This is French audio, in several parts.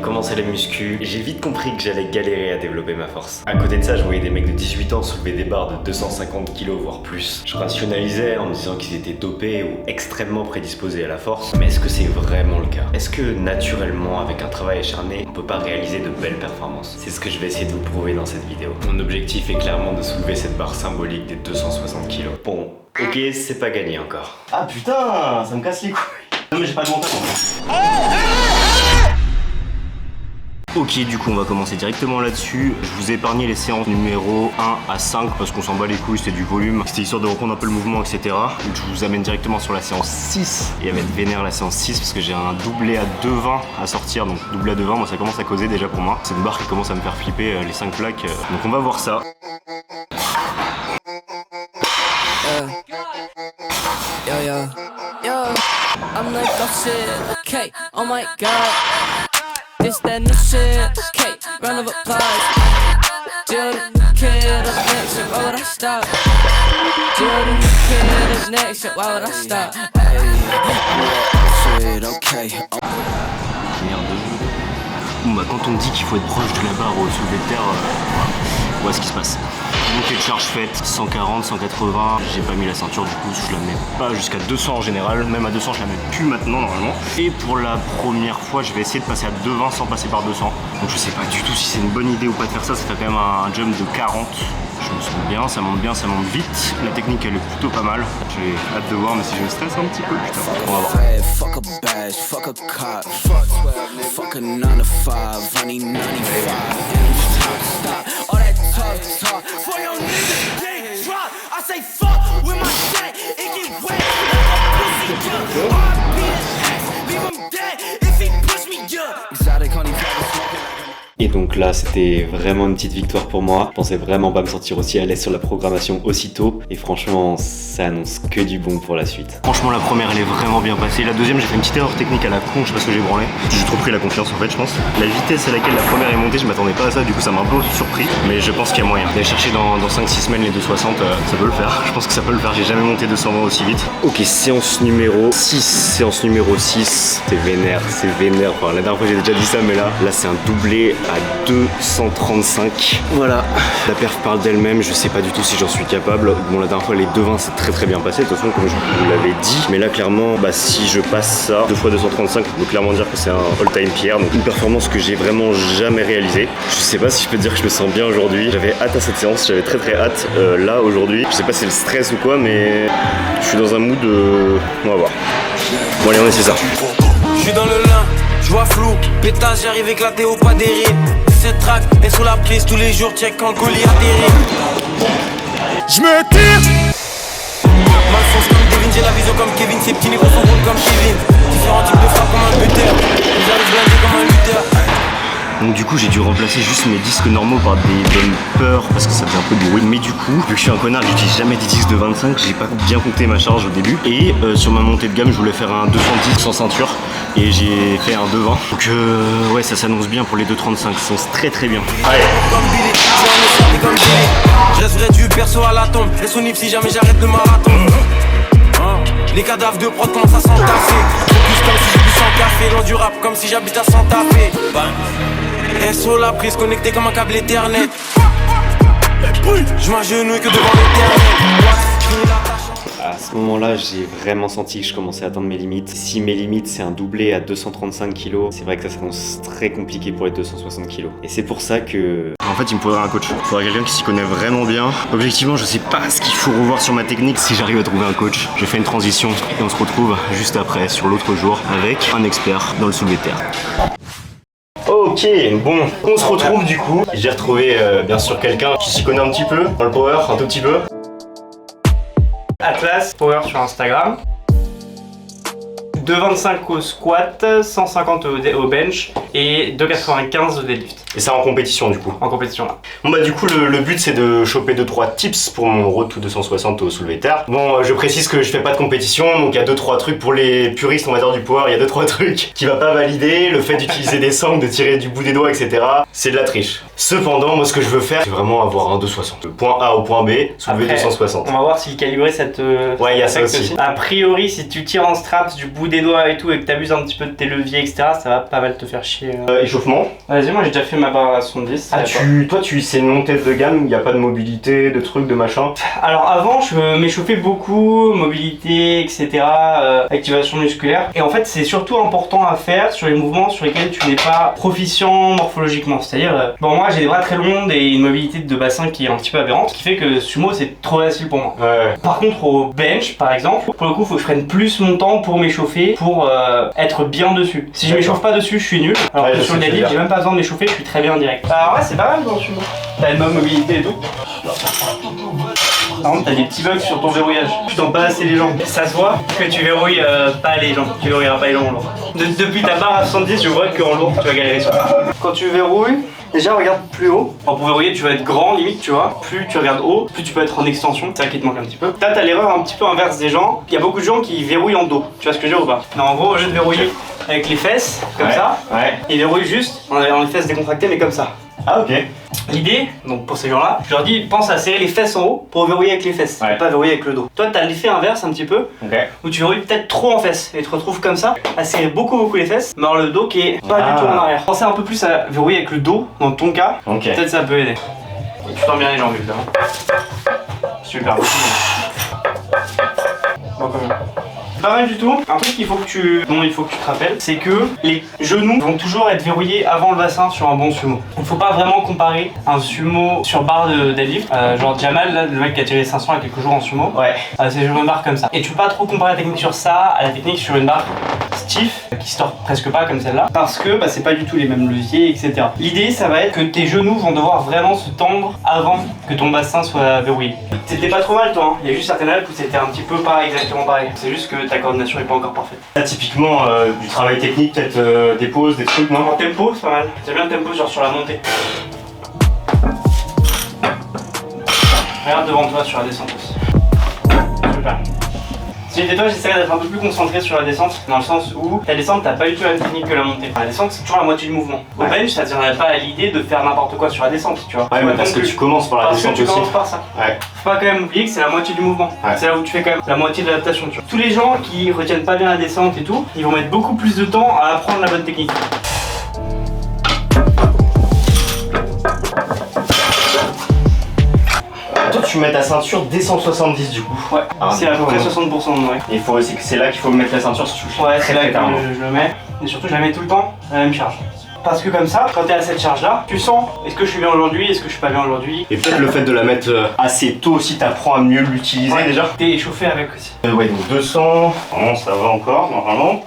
commencé la muscu, j'ai vite compris que j'allais galérer à développer ma force. À côté de ça, je voyais des mecs de 18 ans soulever des barres de 250 kg voire plus. Je rationalisais en me disant qu'ils étaient dopés ou extrêmement prédisposés à la force. Mais est-ce que c'est vraiment le cas? Est-ce que naturellement, avec un travail acharné, on peut pas réaliser de belles performances? C'est ce que je vais essayer de vous prouver dans cette vidéo. Mon objectif est clairement de soulever cette barre symbolique des 260 kg. Bon, ok, c'est pas gagné encore. Ah putain, ça me casse les couilles. Non mais j'ai pas de montage. Ok, du coup on va commencer directement là-dessus. Je vous ai épargné les séances numéro 1 à 5 parce qu'on s'en bat les couilles, c'était du volume. C'était histoire de reprendre un peu le mouvement, etc. Donc je vous amène directement sur la séance 6 et à mettre vénère la séance 6 parce que j'ai un doublé à 2,20 à sortir. Donc doublé à 2,20, moi ça commence à causer déjà pour moi. C'est une barre qui commence à me faire flipper les 5 plaques. Donc on va voir ça. I'm like, oh shit, okay, oh my god. This that new shit, okay, round of applause. Jordan, kid up next shit, why would I stop? Jordan, kid up next shit, why would I stop? Hey, I'm like, oh shit, okay. Merde. Bon bah quand on me dit qu'il faut être proche de la barre au soulevé de terre, voilà ce qui se passe. Montée de charge faite, 140, 180, j'ai pas mis la ceinture du coup je la mets pas jusqu'à 200 en général, même à 200 je la mets plus maintenant normalement. Et pour la première fois je vais essayer de passer à 220 sans passer par 200. Donc je sais pas du tout si c'est une bonne idée ou pas de faire ça, ça fait quand même un jump de 40. Je me sens bien, ça monte vite. La technique elle est plutôt pas mal. J'ai hâte de voir mais si je me stresse un petit peu, putain, on va voir. Fuck a badge, fuck a cop, fuck a 9 to 5, running 95. Stop, all that talk, for your niggas can't drop. I say fuck with my shit, it get wet. Pussy good, RP the leave him dead if he push me up. Exotic honey, smoking. Et donc là c'était vraiment une petite victoire pour moi. Je pensais vraiment pas me sentir aussi à l'aise sur la programmation aussitôt. Et franchement ça annonce que du bon pour la suite. Franchement la première elle est vraiment bien passée. La deuxième j'ai fait une petite erreur technique à la con, je sais pas ce que j'ai branlé. J'ai trop pris la confiance en fait je pense. La vitesse à laquelle la première est montée je m'attendais pas à ça, du coup ça m'a un peu surpris. Mais je pense qu'il y a moyen. D'aller chercher dans 5-6 semaines les 260 ça peut le faire. Je pense que ça peut le faire, j'ai jamais monté 220 aussi vite. Ok, séance numéro 6. Séance numéro 6. C'est vénère. Enfin la dernière fois j'ai déjà dit ça mais là c'est un doublé à 235. Voilà, la perf parle d'elle-même, je sais pas du tout si j'en suis capable. Bon la dernière fois les 2,20 c'est très bien passé, de toute façon comme je vous l'avais dit. Mais là clairement, si je passe ça, 2 fois 235, on peut clairement dire que c'est un all-time pierre. Donc une performance que j'ai vraiment jamais réalisée. Je sais pas si je peux dire que je me sens bien aujourd'hui. J'avais hâte à cette séance, j'avais très hâte. Là aujourd'hui, je sais pas si c'est le stress ou quoi, mais je suis dans un mood on va voir. Bon allez on essaie ça. Je suis dans le lin, je vois flou, pétage, j'arrive éclaté au pas des rides. Cette track est sous la prise tous les jours, check quand le colis atterrit. Je me tire. Malfonce comme Devin, j'ai la vision comme Kevin. Ces petits négros sont rôles comme Kevin. Différents types de frappes comme un buteur. J'arrive blindé comme un lutteur. Donc du coup j'ai dû remplacer juste mes disques normaux par des bumpers parce que ça faisait un peu de bruit. Mais du coup, vu que je suis un connard, j'utilise jamais des disques de 25, j'ai pas bien compté ma charge au début. Et sur ma montée de gamme, je voulais faire un 210 sans ceinture et j'ai fait un 220. Donc ouais, ça s'annonce bien pour les 235, ça s'annonce très bien. Allez. Je resterai du perso à la tombe. Et son nif si jamais j'arrête le marathon. Les cadavres de prod commencent à s'entasser. Focus comme si j'ai bu sans café. Loin du rap comme si j'habite à Santa Fe. SO la prise connectée comme un câble Ethernet. Je m'agenouille que devant l'Ethernet. À ce moment-là, j'ai vraiment senti que je commençais à atteindre mes limites. Si mes limites, c'est un doublé à 235 kg, c'est vrai que ça s'annonce très compliqué pour les 260 kg. Et c'est pour ça que... En fait, il me faudrait un coach. Il faudrait quelqu'un qui s'y connaît vraiment bien. Objectivement, je sais pas ce qu'il faut revoir sur ma technique. Si j'arrive à trouver un coach, je fais une transition et on se retrouve juste après, sur l'autre jour, avec un expert dans le soulevé de terre. Ok, bon, on se retrouve du coup. J'ai retrouvé bien sûr quelqu'un qui s'y connaît un petit peu, dans le power, un tout petit peu. Atlas Power sur Instagram. 2,25 au squat, 150 au bench et 2,95 au deadlift. Et ça en compétition du coup. En compétition là. Bon bah du coup le but c'est de choper 2-3 tips pour mon road to 260 au soulevé de terre. Bon je précise que je fais pas de compétition, donc il y a 2-3 trucs pour les puristes on va dire du power, il y a 2-3 trucs qui va pas valider. Le fait d'utiliser des sangles, de tirer du bout des doigts etc. C'est de la triche. Cependant, moi ce que je veux faire, c'est vraiment avoir un 260. Le point A au point B, soulever Après, 260. On va voir si calibrer cette. Ouais, il y a ça aussi. A priori, si tu tires en straps du bout des doigts et tout et que t'abuses un petit peu de tes leviers, etc., ça va pas mal te faire chier. Échauffement. Vas-y, moi j'ai déjà fait ma barre à 70. Ah, toi, c'est une montée de gamme, il n'y a pas de mobilité, de trucs, de machin. Alors avant, je m'échauffais beaucoup, mobilité, etc., activation musculaire. Et en fait, c'est surtout important à faire sur les mouvements sur lesquels tu n'es pas proficient morphologiquement. C'est-à-dire, bon, moi j'ai des bras très longs et une mobilité de bassin qui est un petit peu aberrante, ce qui fait que sumo c'est trop facile pour moi. Ouais. Par contre, au bench, par exemple, pour le coup, faut que je prenne plus mon temps pour m'échauffer, pour être bien dessus. Si je m'échauffe pas dessus, je suis nul. Alors que sur le deadlift, j'ai même pas besoin de m'échauffer, je suis très bien direct. Alors ouais, c'est pas mal dans le sumo. T'as une bonne mobilité et tout. Par contre, t'as des petits bugs sur ton verrouillage. Tu tends pas assez les jambes. Ça se voit que tu verrouilles pas les jambes. Tu verrouilleras pas les jambes en lourd. Depuis ta barre à 70, je vois qu'en lourd, tu vas galérer sur ça. Quand tu verrouilles, déjà regarde plus haut. Alors, pour verrouiller, tu vas être grand limite, tu vois. Plus tu regardes haut, plus tu peux être en extension. C'est ça qui te manque un petit peu. Là, t'as l'erreur un petit peu inverse des gens. Il y a beaucoup de gens qui verrouillent en dos. Tu vois ce que je veux dire ou pas? Non, en gros, au lieu de verrouiller avec les fesses, comme ça, ils verrouillent juste en ayant les fesses décontractées, mais comme ça. Ah, ok. L'idée, donc pour ces gens-là, je leur dis pense à serrer les fesses en haut pour verrouiller avec les fesses, et pas verrouiller avec le dos. Toi, t'as l'effet inverse un petit peu, où tu verrouilles peut-être trop en fesses et tu te retrouves comme ça, à serrer beaucoup les fesses, mais alors le dos qui est pas du tout en arrière. Pensez un peu plus à verrouiller avec le dos dans ton cas, peut-être ça peut aider. Tu tends bien les jambes évidemment. Super, beaucoup bon, quand même. Pas mal du tout. Un truc il faut que tu te rappelles, c'est que les genoux vont toujours être verrouillés avant le bassin sur un bon sumo. Il faut pas vraiment comparer un sumo sur barre de deadlift, genre Jamal, là, le mec qui a tiré 500 il y a quelques jours en sumo, c'est sur une barre comme ça. Et tu peux pas trop comparer la technique sur ça à la technique sur une barre stiff, qui se tord presque pas comme celle-là, parce que c'est pas du tout les mêmes leviers, etc. L'idée, ça va être que tes genoux vont devoir vraiment se tendre avant que ton bassin soit verrouillé. C'était pas trop mal, toi, hein. Il y a juste certaines règles où c'était un petit peu pas exactement pareil. C'est juste que ta coordination est pas encore parfaite. Là, typiquement, du travail technique, peut-être des pauses, des trucs, non? En tempo, c'est pas mal. J'aime bien le tempo, genre sur la montée. Regarde devant toi sur la descente aussi. Super. Si j'étais toi, j'essaierais d'être un peu plus concentré sur la descente, dans le sens où la descente, t'as pas du tout la même technique que la montée. La descente, c'est toujours la moitié du mouvement. Au bench, ça ne tiendrait pas à l'idée de faire n'importe quoi sur la descente, tu vois. Ouais, mais parce que tu commences par la descente aussi. Tu commences par ça. Faut pas quand même oublier que c'est la moitié du mouvement. C'est là où tu fais quand même la moitié de l'adaptation, tu vois. Tous les gens qui retiennent pas bien la descente et tout, ils vont mettre beaucoup plus de temps à apprendre la bonne technique. Toi, tu mets ta ceinture dès 170 du coup. Ouais, c'est à peu près 60% ouais. Et c'est là qu'il faut mettre la ceinture sur Ouais, c'est là que je le mets. Et surtout, je la mets tout le temps à la même charge. Parce que comme ça, quand tu es à cette charge là, tu sens est-ce que je suis bien aujourd'hui, est-ce que je suis pas bien aujourd'hui. Et peut-être le fait de la mettre assez tôt aussi, t'apprends à mieux l'utiliser déjà. T'es échauffé avec aussi. Ouais, donc 200, non, ça va encore normalement.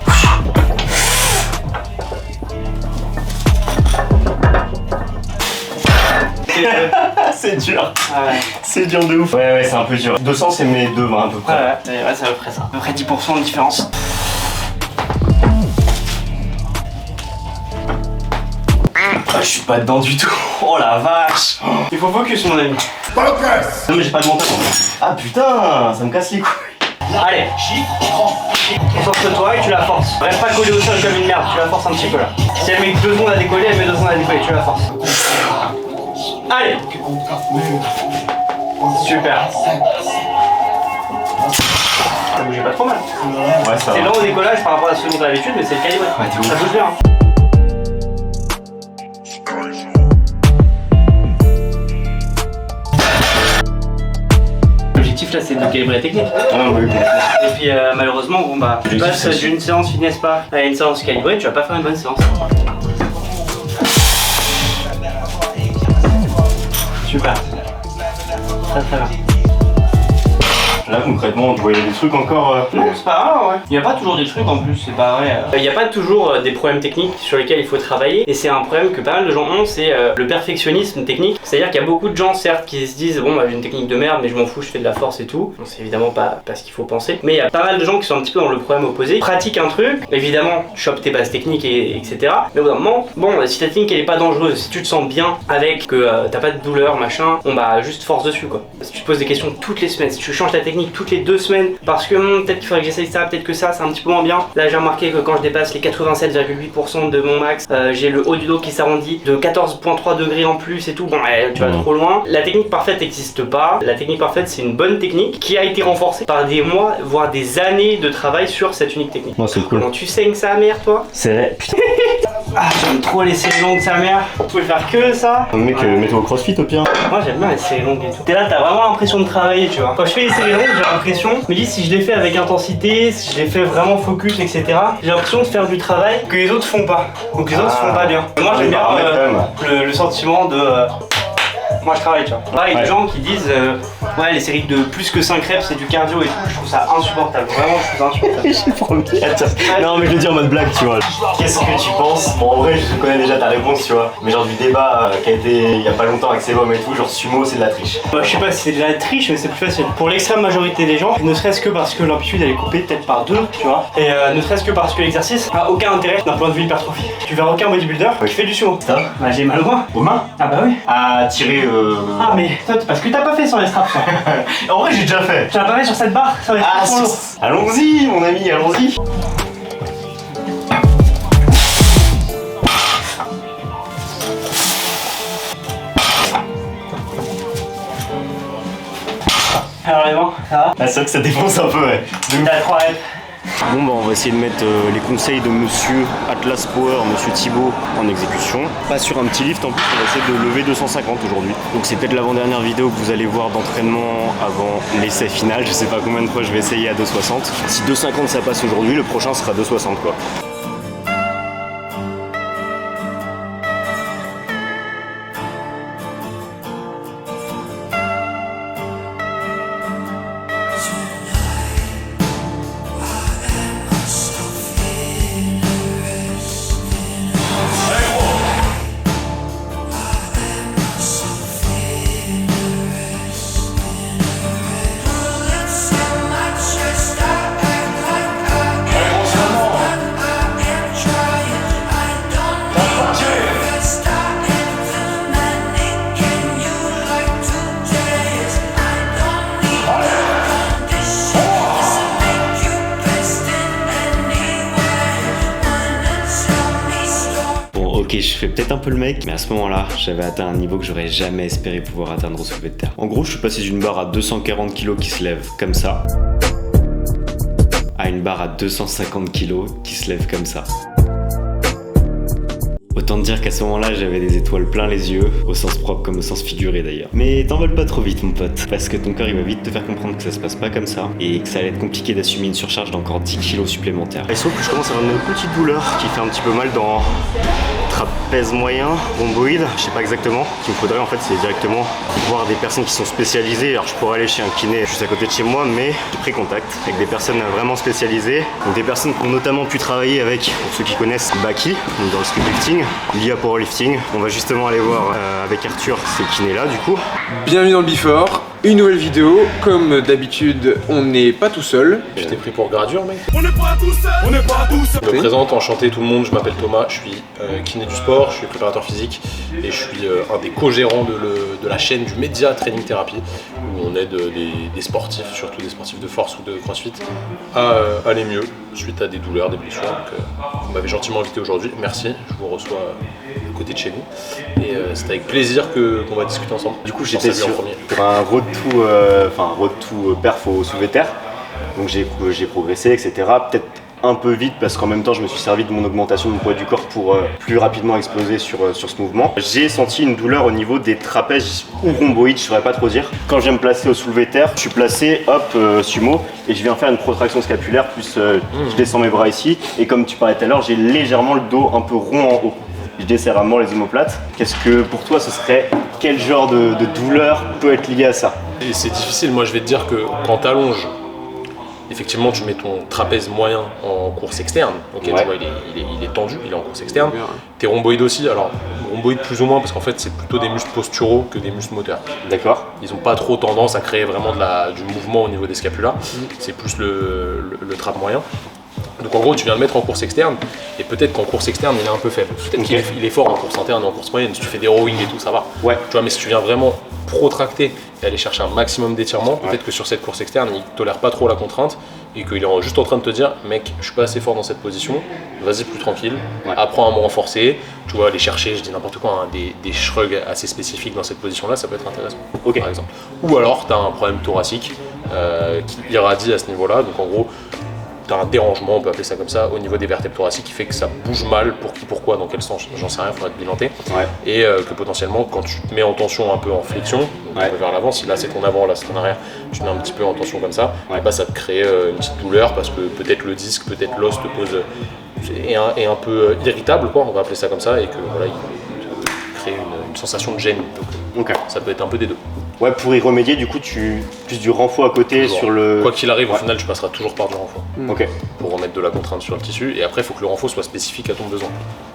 C'est dur. Ah ouais. C'est dur de ouf. Ouais, c'est un peu dur. 200, c'est mes deux mains à peu près. Ouais, c'est à peu près ça. À peu près 10% de différence. Je suis pas dedans du tout. Oh la vache. Il faut focus, mon ami. Focus. Non mais j'ai pas de mental. Ah putain, ça me casse les couilles. Allez. Concentre-toi et tu la forces. Reste pas collé au sol comme une merde, tu la forces un petit peu là. Si elle met 2 secondes à décoller, elle met 2 secondes à décoller, tu la forces. Allez. Super. Ça bougeait pas trop mal. Ouais, ça va. C'est lent au décollage par rapport à ce dont t'as l'habitude, mais c'est le calibré. Ouais, ça bouge bien. L'objectif là c'est de calibrer la technique. Et puis malheureusement tu passes d'une séance fitness pas à une séance calibrée, tu vas pas faire une bonne séance. Super. Très très bien. Là concrètement, tu vois, il y a des trucs encore. Non, c'est pas grave, ouais. Il n'y a pas toujours des trucs en plus, c'est pas vrai. Il n'y a pas toujours des problèmes techniques sur lesquels il faut travailler. Et c'est un problème que pas mal de gens ont, c'est le perfectionnisme technique. C'est-à-dire qu'il y a beaucoup de gens, certes, qui se disent bon, j'ai une technique de merde, mais je m'en fous, je fais de la force et tout. Bon, c'est évidemment pas ce qu'il faut penser. Mais il y a pas mal de gens qui sont un petit peu dans le problème opposé. Pratique un truc, évidemment, chope tes bases techniques, etc. Mais au bout d'un moment, si ta technique elle est pas dangereuse, si tu te sens bien avec que t'as pas de douleur, machin, juste force dessus quoi. Si tu te poses des questions toutes les semaines, si tu changes ta technique technique toutes les 2 semaines parce que peut-être qu'il faudrait que j'essaye ça, peut-être que ça c'est un petit peu moins bien. Là j'ai remarqué que quand je dépasse les 87,8% de mon max, j'ai le haut du dos qui s'arrondit de 14,3 degrés en plus et tout. Bon, tu vas trop loin. La technique parfaite n'existe pas. La technique parfaite, c'est une bonne technique qui a été renforcée par des mois, voire des années de travail sur cette unique technique. Oh, c'est cool. Comment tu saignes sa mère, toi? C'est vrai. Putain. Ah, j'aime trop les séries longues, sa mère. Vous pouvez faire que ça. Mec, mets-toi au crossfit au pire. Moi, j'aime bien les séries longues et tout. T'es là, t'as vraiment l'impression de travailler, tu vois. Quand je fais les séries longues, j'ai l'impression, je me dis si je les fais avec intensité, si je les fais vraiment focus, etc., j'ai l'impression de faire du travail que les autres font pas. Donc les autres font pas bien. Moi, j'aime bien le sentiment de. Moi je travaille, tu vois. Là, il y a des gens qui disent ouais, les séries de plus que 5 reps c'est du cardio et tout. Je trouve ça insupportable. Vraiment, je trouve ça insupportable. J'ai promis. Non, mais je le dis en mode blague, tu vois. Qu'est-ce que tu penses? Bon, en vrai, je connais déjà ta réponse, tu vois. Mais genre du débat qui a été il y a pas longtemps avec Sebum et tout, genre sumo, c'est de la triche. Bah, je sais pas si c'est de la triche, mais c'est plus facile. Pour l'extrême majorité des gens, ne serait-ce que parce que l'amplitude elle est coupée peut-être par 2, tu vois. Et ne serait-ce que parce que l'exercice a aucun intérêt d'un point de vue hypertrophie. Tu verras aucun bodybuilder qui fait du sumo. Ça? Bah, j'ai mal au mains. Aux mains? Ah, bah oui. À tirer. Ah, mais toi, parce que t'as pas fait sur les straps, ça. En vrai, j'ai déjà fait. Tu l'as pas fait sur cette barre, sur les straps lourds. Allons-y, mon ami, allons-y. Alors les mains, ça va? Ah, c'est vrai que ça défonce un peu, ouais. T'as 3 reps. Bon bah on va essayer de mettre les conseils de monsieur Atlas Power, monsieur Thibaut en exécution. Pas sur un petit lift en plus, on va essayer de lever 250 aujourd'hui. Donc c'est peut-être l'avant-dernière vidéo que vous allez voir d'entraînement avant l'essai final. Je sais pas combien de fois je vais essayer à 260. Si 250 ça passe aujourd'hui, le prochain sera 260 quoi. Ok, je fais peut-être un peu le mec, mais à ce moment-là, j'avais atteint un niveau que j'aurais jamais espéré pouvoir atteindre au soulevé de terre. En gros, je suis passé d'une barre à 240 kg qui se lève comme ça, à une barre à 250 kg qui se lève comme ça. Autant te dire qu'à ce moment-là, j'avais des étoiles plein les yeux, au sens propre comme au sens figuré d'ailleurs. Mais t'envoles pas trop vite mon pote, parce que ton corps il va vite te faire comprendre que ça se passe pas comme ça, et que ça allait être compliqué d'assumer une surcharge d'encore 10 kg supplémentaires. Il se trouve que je commence à avoir une petite douleur qui fait un petit peu mal dans trapèze moyen, rhomboïde, je sais pas exactement. Ce qu'il me faudrait en fait c'est directement voir des personnes qui sont spécialisées. Alors je pourrais aller chez un kiné juste à côté de chez moi, mais j'ai pris contact avec des personnes vraiment spécialisées. Donc des personnes qui ont notamment pu travailler avec, pour ceux qui connaissent, Baki, donc dans le speedlifting, l'IA Powerlifting. On va justement aller voir avec Arthur ces kinés là du coup. Bienvenue dans le Before, une nouvelle vidéo. Comme d'habitude, on n'est pas tout seul. Je t'ai pris pour gradure, mec. On n'est pas tous seuls. On n'est pas tous seuls. Je me présente, enchanté tout le monde. Je m'appelle Thomas. Je suis kiné du sport. Je suis préparateur physique et je suis un des co-gérants de la chaîne du Media Training Therapy où on aide des sportifs, surtout des sportifs de force ou de crossfit, à aller mieux suite à des douleurs, des blessures. Donc, vous m'avez gentiment invité aujourd'hui. Merci. Je vous reçois à côté de chez nous et c'est avec plaisir qu'on va discuter ensemble. Du coup, j'étais sur un road to perf au soulevé de terre, donc j'ai progressé, etc. Peut-être un peu vite parce qu'en même temps je me suis servi de mon augmentation de poids du corps pour plus rapidement exploser sur ce mouvement. J'ai senti une douleur au niveau des trapèzes ou rhomboïdes, je saurais pas trop dire. Quand je viens me placer au soulevé de terre, je suis placé hop sumo et je viens faire une protraction scapulaire plus je descends mes bras ici et comme tu parlais tout à l'heure, j'ai légèrement le dos un peu rond en haut. Je desserre à mort les omoplates. Qu'est-ce que pour toi ce serait, quel genre de douleur peut être lié à ça? Et c'est difficile, moi je vais te dire que quand t'allonges, effectivement tu mets ton trapèze moyen en course externe, ok, ouais. Tu vois il est tendu, il est en course externe. Tes rhomboïdes aussi, alors rhomboïdes plus ou moins parce qu'en fait c'est plutôt des muscles posturaux que des muscles moteurs. D'accord. Ils n'ont pas trop tendance à créer vraiment du mouvement au niveau des scapulas, c'est plus le trap moyen. Donc en gros, tu viens le mettre en course externe, et peut-être qu'en course externe, il est un peu faible. Peut-être qu'il il est fort en course interne et en course moyenne. Si tu fais des rowing et tout, ça va. Ouais. Tu vois, mais si tu viens vraiment protracter et aller chercher un maximum d'étirement, peut-être que sur cette course externe, il tolère pas trop la contrainte et qu'il est juste en train de te dire, mec, je suis pas assez fort dans cette position, vas-y plus tranquille, apprends à me renforcer. Tu vois, aller chercher, je dis n'importe quoi, hein, des shrugs assez spécifiques dans cette position-là, ça peut être intéressant, par exemple. Ou alors, tu as un problème thoracique qui irradie à ce niveau-là, donc en gros, tu as un dérangement, on peut appeler ça comme ça, au niveau des vertèbres thoraciques qui fait que ça bouge mal, pour qui, pourquoi, dans quel sens, j'en sais rien, il faudra te bilanter. Et que potentiellement, quand tu te mets en tension un peu en flexion, donc un peu vers l'avant, si là c'est ton avant, là c'est ton arrière, tu te mets un petit peu en tension comme ça, et bah, ça te crée une petite douleur parce que peut-être le disque, peut-être l'os te pose. Est un peu irritable, quoi, on va appeler ça comme ça, et que voilà, il crée une sensation de gêne. Donc ça peut être un peu des deux. Ouais, pour y remédier, du coup, tu plus du renfort à côté toujours. Sur le. Quoi qu'il arrive, au final, tu passeras toujours par du renfort. Ok. Pour remettre de la contrainte sur le tissu, et après, il faut que le renfort soit spécifique à ton besoin.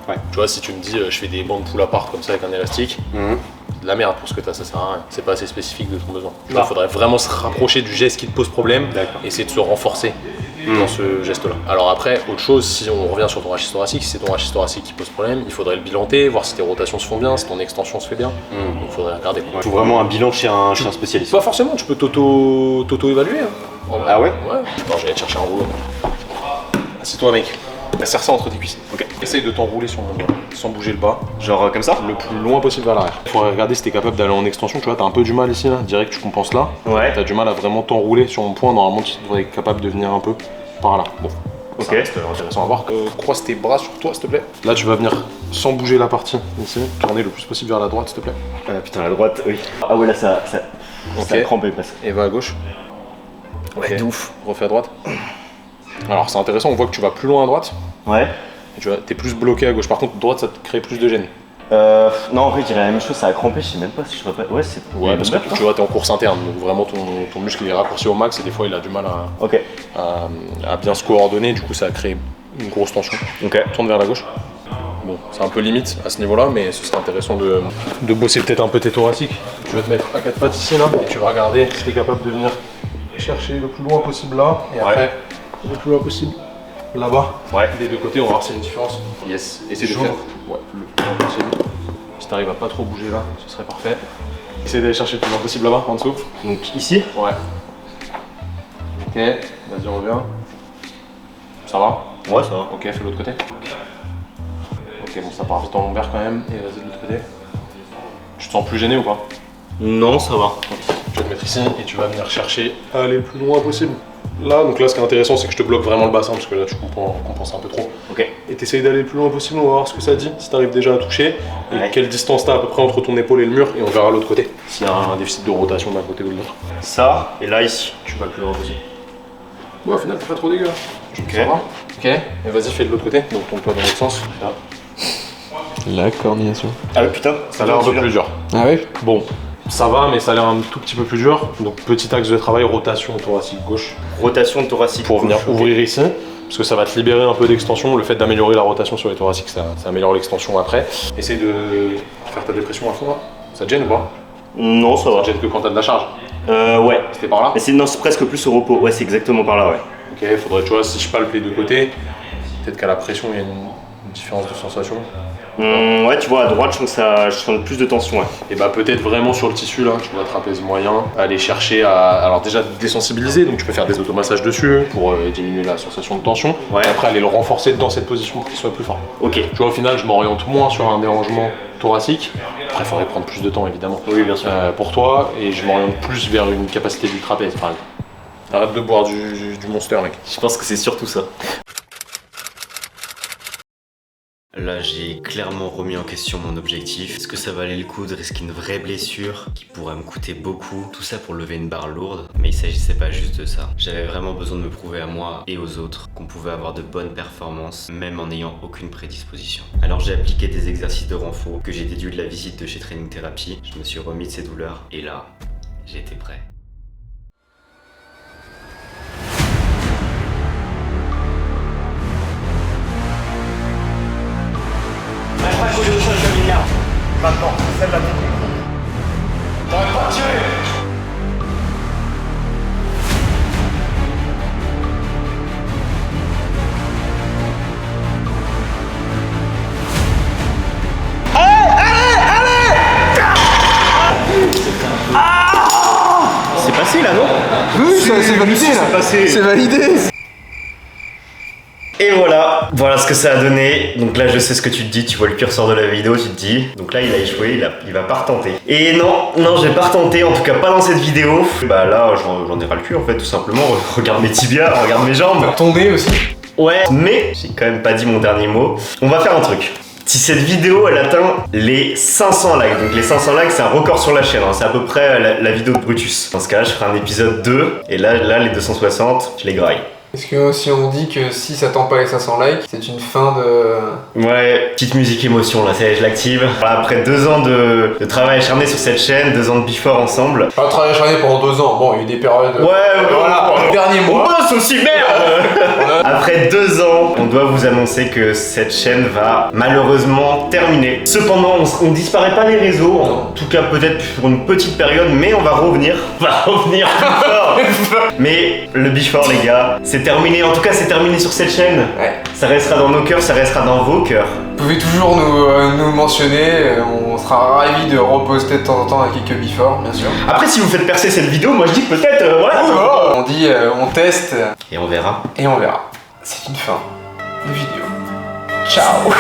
Ouais. Tu vois, si tu me dis, je fais des bandes pull apart comme ça avec un élastique, de la merde pour ce que tu as, ça sert à rien. C'est pas assez spécifique de ton besoin. Il faudrait vraiment se rapprocher du geste qui te pose problème, essayer de se renforcer dans ce geste-là. Alors après, autre chose, si on revient sur ton rachis thoracique, si c'est ton rachis thoracique qui pose problème, il faudrait le bilanter, voir si tes rotations se font bien, si ton extension se fait bien. Donc il faudrait regarder. Il faut vraiment un bilan chez un spécialiste. Pas forcément, tu peux t'auto-évaluer. Hein. Ah ouais? Non, j'allais te chercher un rouleau. Assieds-toi, mec. Serre ça entre tes cuisses. Essaye de t'enrouler sur mon doigt, sans bouger le bas. Genre comme ça? Le plus loin possible vers l'arrière. Il faudrait regarder si t'es capable d'aller en extension. Tu vois, t'as un peu du mal ici, là. Direct, tu compenses là. Ouais. T'as du mal à vraiment t'enrouler sur mon point. Normalement, tu devrais être capable de venir un peu par là. Bon. Ça reste intéressant à voir. Croise tes bras sur toi, s'il te plaît. Là, tu vas venir sans bouger la partie ici. Tourner le plus possible vers la droite, s'il te plaît. Putain, la droite, oui. Ah ouais, là, ça a crampé presque. Et va à gauche. Ouais, de ouf. Refais à droite. Alors, c'est intéressant, on voit que tu vas plus loin à droite. Ouais. Et tu vois, t'es plus bloqué à gauche. Par contre, droite, ça te crée plus de gêne. Non, en vrai, je dirais la même chose, ça a crampé, je sais même pas si je repère. Ouais, c'est. Ouais, parce que tu vois, t'es en course interne, donc vraiment ton muscle il est raccourci au max et des fois il a du mal à bien se coordonner, du coup ça a créé une grosse tension. Tourne vers la gauche. Bon, c'est un peu limite à ce niveau-là, mais ce serait intéressant de bosser peut-être un peu tes thoraciques. Tu vas te mettre à quatre pattes ici, là, et tu vas regarder si t'es capable de venir chercher le plus loin possible là, et après le plus loin possible là-bas. Des deux côtés, on va voir s'il y a une différence. Yes, essaie de faire le plus loin possible. Si t'arrives à pas trop bouger là, ce serait parfait. Essaye d'aller chercher le plus loin possible là-bas, en dessous. Donc ici? Ouais. Ok, vas-y, reviens. Ça va? Ouais, ça va. Ok, fais l'autre côté. Ok, bon, ça part vite en longueur quand même. Et vas-y de l'autre côté. Tu te sens plus gêné ou pas? Non, ça va. Tu vas te mettre ici et tu vas venir chercher à aller le plus loin possible. Là, donc là, ce qui est intéressant, c'est que je te bloque vraiment le bassin parce que là, tu compenses un peu trop. Et t'essayes d'aller le plus loin possible, on va voir ce que ça dit, si t'arrives déjà à toucher, et quelle distance t'as à peu près entre ton épaule et le mur, et on verra l'autre côté, s'il y a un déficit de rotation d'un côté ou de l'autre. Ça, et là, ici, tu vas le plus loin possible. Ouais, au final, t'es pas trop dégueu. Ça va. Ok, et vas-y, fais de l'autre côté, donc tourne-toi dans l'autre sens. La coordination. Ah ouais, putain, ça a l'air un peu plus dur. Ah ouais? Bon, ça va, mais ça a l'air un tout petit peu plus dur. Donc petit axe de travail, rotation thoracique gauche. Rotation thoracique pour venir ouvrir ici, parce que ça va te libérer un peu d'extension. Le fait d'améliorer la rotation sur les thoraciques, ça améliore l'extension après. Essaye de faire ta dépression à fond là. Ça te gêne ou pas? Non, ça va. Ça te gêne que quand t'as de la charge? Ouais. C'était par là? Mais c'est presque plus au repos. Ouais, c'est exactement par là, ouais. Ok, faudrait, tu vois, si je palpe les deux côtés, peut-être qu'à la pression, il y a une différence de sensation. Ouais, tu vois, à droite, je sens plus de tension. Ouais. Et bah peut-être vraiment sur le tissu là, tu vois, trapèze moyen, aller chercher à, alors déjà désensibiliser, donc tu peux faire des automassages dessus pour diminuer la sensation de tension. Et après aller le renforcer dans cette position pour qu'il soit plus fort. Tu vois, au final, je m'oriente moins sur un dérangement thoracique. Après, il faudrait prendre plus de temps évidemment. Oui, bien sûr. Pour toi, et je m'oriente plus vers une capacité du trapèze par exemple. Arrête de boire du Monster, mec. Je pense que c'est surtout ça. Là, j'ai clairement remis en question mon objectif. Est-ce que ça valait le coup de risquer une vraie blessure qui pourrait me coûter beaucoup? Tout ça pour lever une barre lourde, mais il s'agissait pas juste de ça. J'avais vraiment besoin de me prouver à moi et aux autres qu'on pouvait avoir de bonnes performances, même en n'ayant aucune prédisposition. Alors j'ai appliqué des exercices de renfort que j'ai déduits de la visite de chez Training Therapy. Je me suis remis de ces douleurs et là, j'étais prêt. Collé au sol comme une merde. Maintenant, celle la technique. T'aurais pas tiré. c'est validé là. C'est validé. Et voilà ce que ça a donné. Donc là je sais ce que tu te dis, tu vois le curseur de la vidéo, tu te dis. Donc là il a échoué, il va pas retenter. Et non, j'ai pas retenté, en tout cas pas dans cette vidéo. Bah là j'en ai ras le cul en fait, tout simplement. Regarde mes tibias, regarde mes jambes. Ton nez aussi. Ouais, mais j'ai quand même pas dit mon dernier mot. On va faire un truc. Si cette vidéo elle atteint les 500 likes, donc les 500 likes c'est un record sur la chaîne, hein. C'est à peu près la vidéo de Brutus. Dans ce cas je ferai un épisode 2 et là les 260 je les graille. Est-ce que si on dit que si ça tend pas les 500 likes, c'est une fin de... Ouais, petite musique émotion là, je l'active. Après 2 ans de travail acharné sur cette chaîne, 2 ans de before ensemble. Pas de travail acharné pendant 2 ans, bon il y a eu des périodes... Ouais, voilà, dernier mois. On bosse aussi, merde. Après 2 ans, on doit vous annoncer que cette chaîne va malheureusement terminer. Cependant, on disparaît pas des réseaux, en tout cas peut-être pour une petite période, mais on va revenir. On va revenir plus fort. Mais le before les gars, c'est terminé, en tout cas c'est terminé sur cette chaîne. Ouais. Ça restera dans nos cœurs, ça restera dans vos cœurs. Vous pouvez toujours nous mentionner, on sera ravis de reposter de temps en temps avec quelques before, bien sûr. Après si vous faites percer cette vidéo, moi je dis peut-être, voilà. On dit, on teste. Et on verra. Et on verra. C'est une fin de vidéo. Ciao.